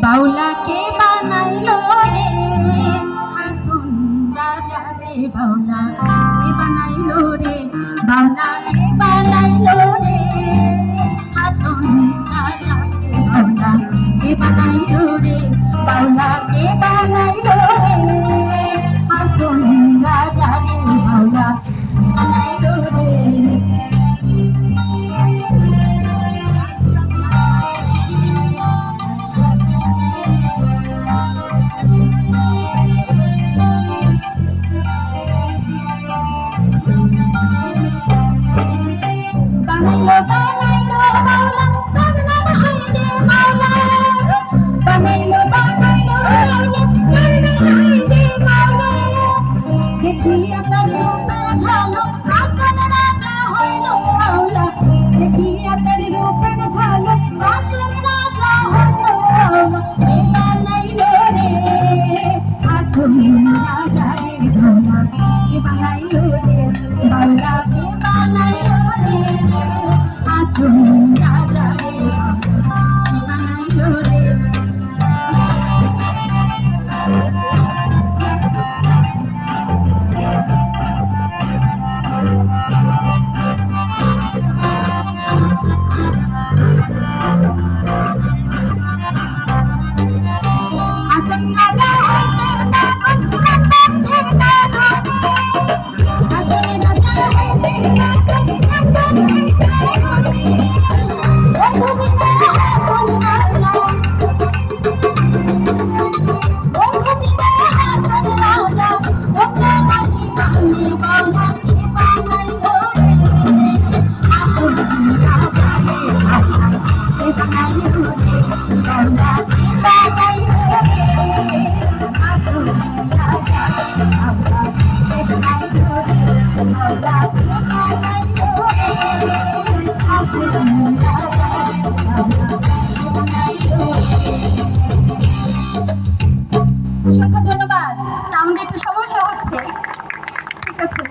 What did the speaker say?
বাউলাকে বানাইলো রে হাসুন রাজা রে, বাউলাকে বানাইলো রে, বাউলাকে বানাইলো রে হাসুন রাজা রে, বাউলাকে বানাইলো রে, বাউলাকে বানাইলো রে হাসুন রাজা রে, বাউলাকে বানাইলো রে। বানাইলো বানাইলো বাউলা তার নাম হয় যে মাওলা, বানাইলো বানাইলো বাউলা তার নাম হয় যে মাওলা। দেখিয়া তার রূপের ঝলক হাসন রাজা হইল মাওলা, দেখিয়া তার রূপের ঝলক হাসন রাজা হইল মাওলা। কে বানাইলো রে হাসন রাজা রে, বাউলা কে বানাইলো রে, বাউলা কে বানাইলো রে হাসন রাজা রে, বাউলা কে বানাইলো রে। হাসন রাজা হইছে পাগল বন্ধের কারণে, হাসন রাজা হইছে পাগল বন্ধের কারণে। বন্ধু বিনা হাসন রাজা, বন্ধু বিনা হাসন রাজা, তোমরা নাকি কানে বাউলাকে বানাইলো রে হাসন রাজা রে, বাউলাকে বানাইলো রে, বাউলাকে বানাইলো রে হাসন রাজা রে, বাউলাকে বানাইলো রে, বাউলাকে বানাইলো রে হাসন রাজা রে, বাউলাকে বানাইলো রে। অসংখ্য ধন্যবাদ। সাউন্ডে একটু সমস্যা হচ্ছে, ঠিক আছে।